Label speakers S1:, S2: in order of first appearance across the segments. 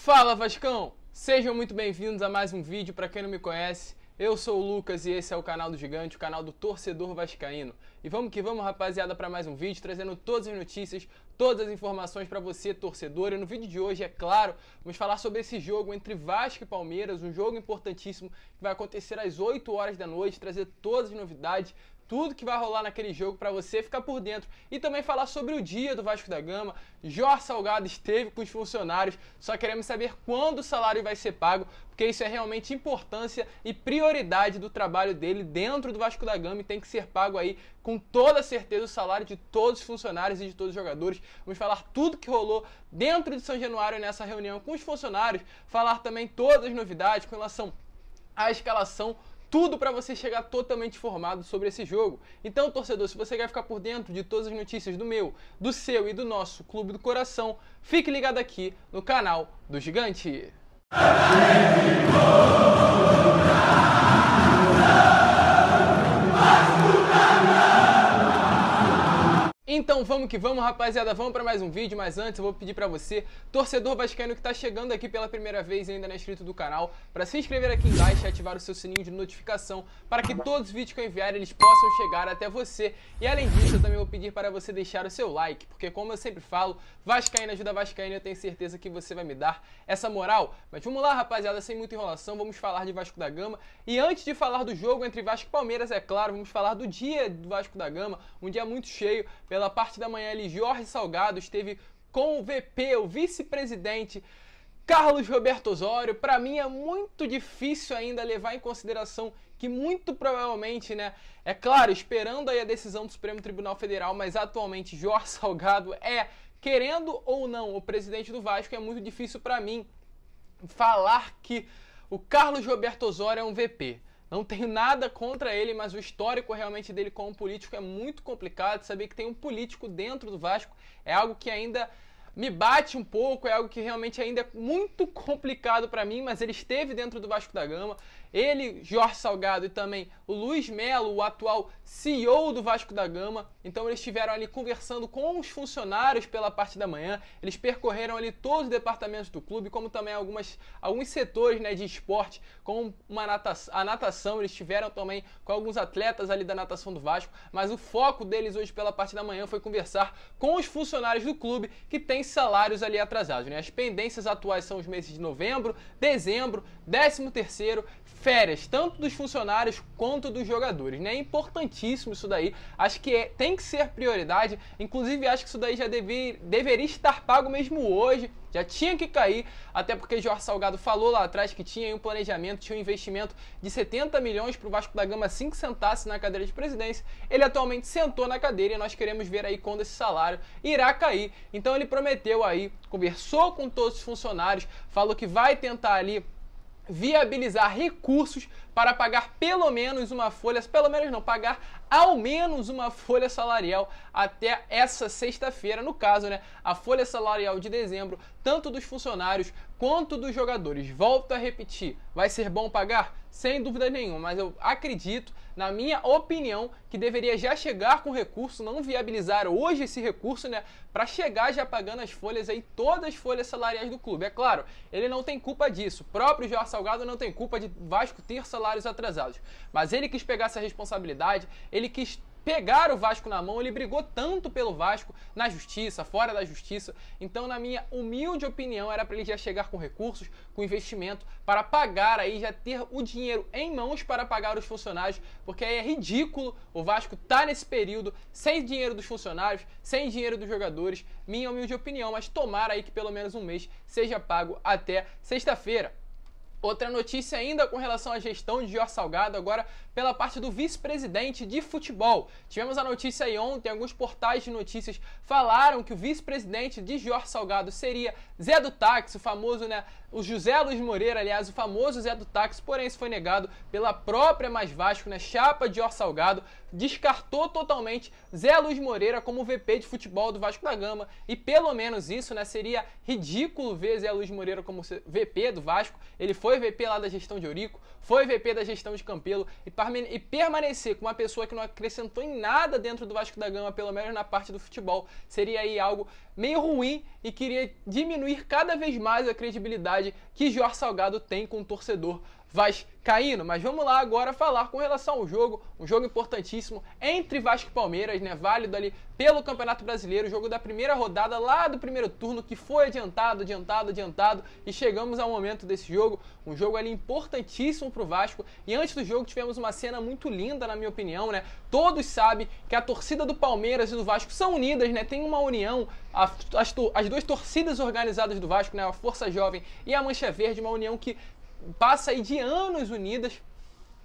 S1: Fala Vascão! Sejam muito bem-vindos a mais um vídeo. Para quem não me conhece, eu sou o Lucas e esse é o canal do Gigante, o canal do torcedor vascaíno. E vamos que vamos, rapaziada, para mais um vídeo, trazendo todas as notícias, todas as informações para você, torcedor. E no vídeo de hoje, é claro, vamos falar sobre esse jogo entre Vasco e Palmeiras, um jogo importantíssimo que vai acontecer às 8 horas da noite, trazer todas as novidades, tudo que vai rolar naquele jogo para você ficar por dentro. E também falar sobre o dia do Vasco da Gama. Jorge Salgado esteve com os funcionários, só queremos saber quando o salário vai ser pago, porque isso é realmente importância e prioridade do trabalho dele dentro do Vasco da Gama e tem que ser pago aí com toda certeza o salário de todos os funcionários e de todos os jogadores. Vamos falar tudo que rolou dentro de São Januário nessa reunião com os funcionários, falar também todas as novidades com relação à escalação, tudo para você chegar totalmente informado sobre esse jogo. Então, torcedor, se você quer ficar por dentro de todas as notícias do meu, do seu e do nosso Clube do Coração, fique ligado aqui no canal do Gigante. Então vamos que vamos, rapaziada, vamos para mais um vídeo, mas antes eu vou pedir para você, torcedor vascaíno que está chegando aqui pela primeira vez e ainda não é inscrito do canal, para se inscrever aqui embaixo e ativar o seu sininho de notificação para que todos os vídeos que eu enviar eles possam chegar até você. E além disso, eu também vou pedir para você deixar o seu like, porque como eu sempre falo, vascaíno ajuda vascaíno e eu tenho certeza que você vai me dar essa moral. Mas vamos lá, rapaziada, sem muita enrolação, vamos falar de Vasco da Gama. E antes de falar do jogo entre Vasco e Palmeiras, é claro, vamos falar do dia do Vasco da Gama, um dia muito cheio. Pela parte da manhã ali, Jorge Salgado esteve com o VP, o vice-presidente Carlos Roberto Osório. Para mim é muito difícil ainda levar em consideração que muito provavelmente, né, é claro, esperando aí a decisão do Supremo Tribunal Federal, mas atualmente Jorge Salgado é, querendo ou não, o presidente do Vasco. É muito difícil para mim falar que o Carlos Roberto Osório é um VP. Não tenho nada contra ele, mas o histórico realmente dele como político é muito complicado. Saber que tem um político dentro do Vasco é algo que ainda me bate um pouco, é algo que realmente ainda é muito complicado para mim, mas ele esteve dentro do Vasco da Gama. Ele, Jorge Salgado e também o Luiz Melo, o atual CEO do Vasco da Gama. Então eles estiveram ali conversando com os funcionários pela parte da manhã. Eles percorreram ali todos os departamentos do clube, como também alguns setores, né, de esporte, como a natação. Eles estiveram também com alguns atletas ali da natação do Vasco. Mas o foco deles hoje pela parte da manhã foi conversar com os funcionários do clube que têm salários ali atrasados, né? As pendências atuais são os meses de novembro, dezembro, 13º, férias, tanto dos funcionários quanto dos jogadores, né? É importantíssimo isso daí, acho que tem que ser prioridade, inclusive acho que isso daí já deveria estar pago mesmo hoje, já tinha que cair, até porque Jorge Salgado falou lá atrás que tinha um planejamento, tinha um investimento de 70 milhões para o Vasco da Gama assim que sentasse na cadeira de presidência. Ele atualmente sentou na cadeira e nós queremos ver aí quando esse salário irá cair. Então ele prometeu aí, conversou com todos os funcionários, falou que vai tentar ali viabilizar recursos para pagar pelo menos uma folha, pagar ao menos uma folha salarial até essa sexta-feira, no caso, né, a folha salarial de dezembro, tanto dos funcionários quanto dos jogadores. Volto a repetir, vai ser bom pagar? Sem dúvida nenhuma, mas eu acredito, na minha opinião, que deveria já chegar com recurso, não viabilizar hoje esse recurso, né, para chegar já pagando as folhas aí, todas as folhas salariais do clube. É claro, ele não tem culpa disso, o próprio Jorge Salgado não tem culpa de Vasco ter salários atrasados, mas ele quis pegar essa responsabilidade, ele quis pegar o Vasco na mão, ele brigou tanto pelo Vasco na justiça, fora da justiça. Então, na minha humilde opinião, era para ele já chegar com recursos, com investimento, para pagar aí, já ter o dinheiro em mãos para pagar os funcionários, porque aí é ridículo o Vasco tá nesse período sem dinheiro dos funcionários, sem dinheiro dos jogadores. Minha humilde opinião, mas tomara aí que pelo menos um mês seja pago até sexta-feira. Outra notícia ainda com relação à gestão de Jorge Salgado, agora pela parte do vice-presidente de futebol. Tivemos a notícia aí ontem, alguns portais de notícias falaram que o vice-presidente de Jorge Salgado seria Zé do Táxi, o famoso, né, o José Luiz Moreira, aliás, o famoso Zé do Táxi, porém isso foi negado pela própria Mais Vasco, né, chapa de Jorge Salgado, descartou totalmente Zé Luiz Moreira como VP de futebol do Vasco da Gama, e pelo menos isso, né, seria ridículo ver Zé Luiz Moreira como VP do Vasco. Ele foi foi VP lá da gestão de Eurico, foi VP da gestão de Campelo e permanecer com uma pessoa que não acrescentou em nada dentro do Vasco da Gama, pelo menos na parte do futebol, seria aí algo meio ruim e queria diminuir cada vez mais a credibilidade que Jorge Salgado tem com o torcedor vascaíno. Mas vamos lá agora falar com relação ao jogo, um jogo importantíssimo entre Vasco e Palmeiras, né, válido ali pelo Campeonato Brasileiro, jogo da primeira rodada lá do primeiro turno, que foi adiantado e chegamos ao momento desse jogo, um jogo ali importantíssimo pro Vasco. E antes do jogo tivemos uma cena muito linda, na minha opinião, né, todos sabem que a torcida do Palmeiras e do Vasco são unidas, né, tem uma união, as duas torcidas organizadas do Vasco, né, a Força Jovem e a Mancha Verde, uma união que passa aí de anos unidas.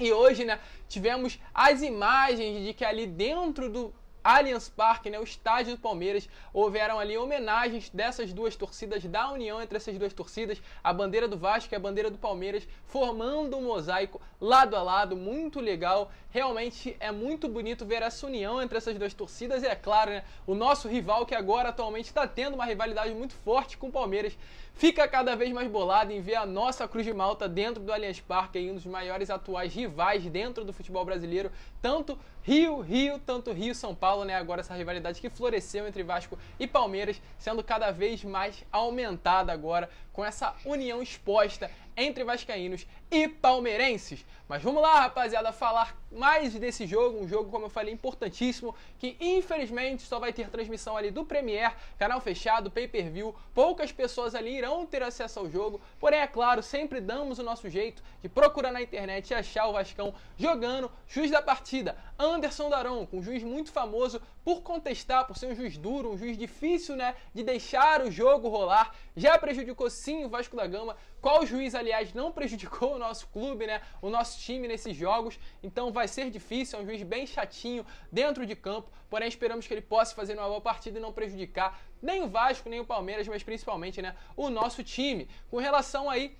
S1: E hoje, né, tivemos as imagens de que ali dentro do Allianz Parque, né, o estádio do Palmeiras, houveram ali homenagens dessas duas torcidas, da união entre essas duas torcidas, a bandeira do Vasco e a bandeira do Palmeiras, formando um mosaico lado a lado, muito legal. Realmente é muito bonito ver essa união entre essas duas torcidas e, é claro, né, o nosso rival, que agora atualmente está tendo uma rivalidade muito forte com o Palmeiras, fica cada vez mais bolado em ver a nossa Cruz de Malta dentro do Allianz Parque, aí um dos maiores atuais rivais dentro do futebol brasileiro, tanto Rio-São Paulo, né? Agora essa rivalidade que floresceu entre Vasco e Palmeiras, sendo cada vez mais aumentada agora com essa união exposta entre vascaínos e palmeirenses. Mas vamos lá, rapaziada, falar mais desse jogo, um jogo, como eu falei, importantíssimo, que infelizmente só vai ter transmissão ali do Premiere, canal fechado, pay-per-view, poucas pessoas ali irão ter acesso ao jogo, porém, é claro, sempre damos o nosso jeito de procurar na internet e achar o Vascão jogando. Juiz da partida, Anderson Daron, um juiz muito famoso por contestar, por ser um juiz duro, um juiz difícil, né, de deixar o jogo rolar, já prejudicou sim o Vasco da Gama, qual juiz, aliás, não prejudicou o nosso clube, né, o nosso time nesses jogos, então vai ser difícil, é um juiz bem chatinho dentro de campo, porém esperamos que ele possa fazer uma boa partida e não prejudicar nem o Vasco, nem o Palmeiras, mas principalmente, né, o nosso time. Com relação aí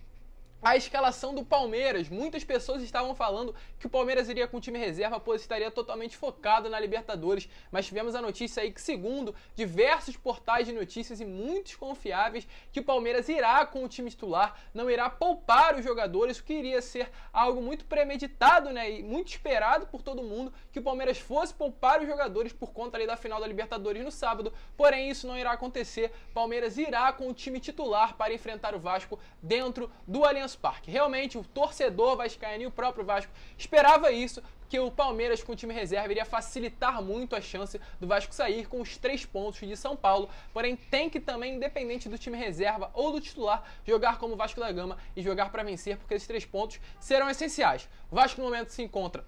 S1: a escalação do Palmeiras, muitas pessoas estavam falando que o Palmeiras iria com o time reserva, pois estaria totalmente focado na Libertadores, mas tivemos a notícia aí que, segundo diversos portais de notícias e muitos confiáveis, que o Palmeiras irá com o time titular, não irá poupar os jogadores, o que iria ser algo muito premeditado, né, e muito esperado por todo mundo, que o Palmeiras fosse poupar os jogadores por conta ali da final da Libertadores no sábado, porém isso não irá acontecer. Palmeiras irá com o time titular para enfrentar o Vasco dentro do Allianz Parque. Realmente o torcedor vascaíno e o próprio Vasco esperava isso, que o Palmeiras com o time reserva iria facilitar muito a chance do Vasco sair com os 3 pontos de São Paulo, porém tem que também, independente do time reserva ou do titular, jogar como o Vasco da Gama e jogar para vencer, porque esses 3 pontos serão essenciais. O Vasco no momento se encontra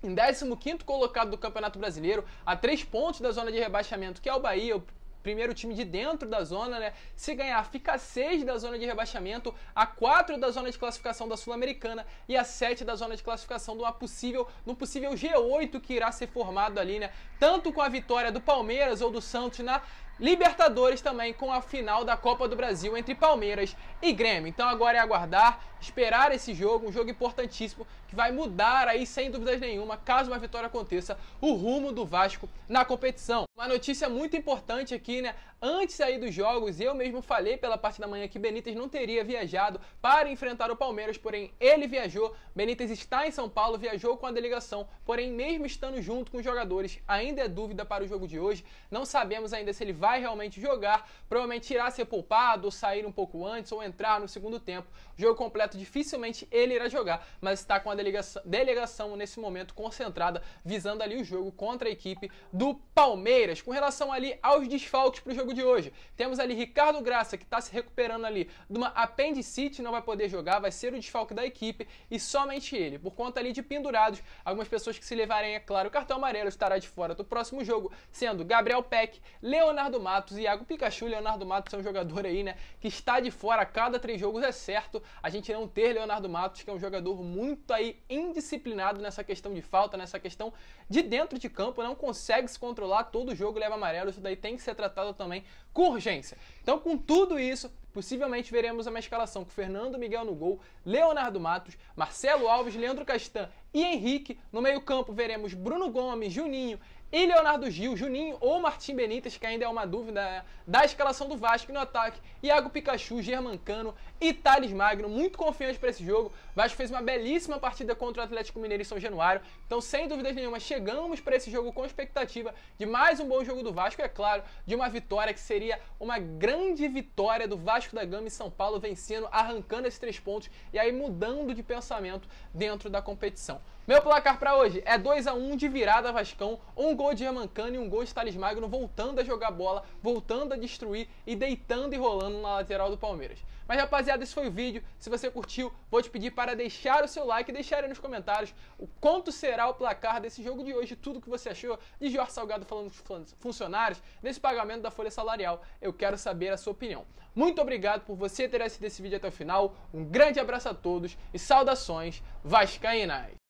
S1: em 15º colocado do Campeonato Brasileiro, a 3 pontos da zona de rebaixamento, que é o Bahia, o primeiro time de dentro da zona, né? Se ganhar, fica a 6 da zona de rebaixamento, a 4 da zona de classificação da Sul-Americana e a 7 da zona de classificação do possível G8 que irá ser formado ali, né? Tanto com a vitória do Palmeiras ou do Santos na Libertadores, também com a final da Copa do Brasil entre Palmeiras e Grêmio. Então agora é aguardar, esperar esse jogo, um jogo importantíssimo que vai mudar aí, sem dúvidas nenhuma, caso uma vitória aconteça, o rumo do Vasco na competição. Uma notícia muito importante aqui, né? Antes aí dos jogos, eu mesmo falei pela parte da manhã que Benítez não teria viajado para enfrentar o Palmeiras, porém ele viajou. Benítez está em São Paulo, viajou com a delegação, porém mesmo estando junto com os jogadores, ainda é dúvida para o jogo de hoje. Não sabemos ainda se ele vai realmente jogar, provavelmente irá ser poupado, ou sair um pouco antes, ou entrar no segundo tempo. O jogo completo dificilmente ele irá jogar, mas está com a delegação nesse momento concentrada, visando ali o jogo contra a equipe do Palmeiras. Com relação ali aos desfalques para o jogo de hoje, temos ali Ricardo Graça, que está se recuperando ali de uma apendicite, não vai poder jogar, vai ser o desfalque da equipe e somente ele. Por conta ali de pendurados, algumas pessoas que se levarem, é claro, o cartão amarelo, estará de fora do próximo jogo, sendo Gabriel Peck, Leonardo Matos e Iago Pikachu. Leonardo Matos é um jogador aí, né, que está de fora a cada 3 jogos. É certo a gente não ter Leonardo Matos, que é um jogador muito aí indisciplinado nessa questão de falta, nessa questão de dentro de campo, não consegue se controlar, todo jogo leva amarelo, isso daí tem que ser tratado também com urgência. Então, com tudo isso, possivelmente veremos uma escalação com Fernando Miguel no gol, Leonardo Matos, Marcelo Alves, Leandro Castan e Henrique. No meio campo veremos Bruno Gomes, Juninho, e Leonardo Gil, Juninho ou Martim Benítez, que ainda é uma dúvida da escalação do Vasco no ataque, Iago Pikachu, Germancano e Thales Magno, muito confiante para esse jogo. O Vasco fez uma belíssima partida contra o Atlético Mineiro em São Januário, então sem dúvidas nenhuma chegamos para esse jogo com expectativa de mais um bom jogo do Vasco, e é claro, de uma vitória que seria uma grande vitória do Vasco da Gama e São Paulo vencendo, arrancando esses 3 pontos e aí mudando de pensamento dentro da competição. Meu placar para hoje é 2-1 de virada Vascão, um gol de Germancano e um gol de Thales Magno voltando a jogar bola, voltando a destruir e deitando e rolando na lateral do Palmeiras. Mas rapaziada, esse foi o vídeo. Se você curtiu, vou te pedir para deixar o seu like e deixar aí nos comentários o quanto será o placar desse jogo de hoje, tudo que você achou de Jorge Salgado falando dos funcionários, desse pagamento da folha salarial. Eu quero saber a sua opinião. Muito obrigado por você ter assistido esse vídeo até o final, um grande abraço a todos e saudações vascaínas!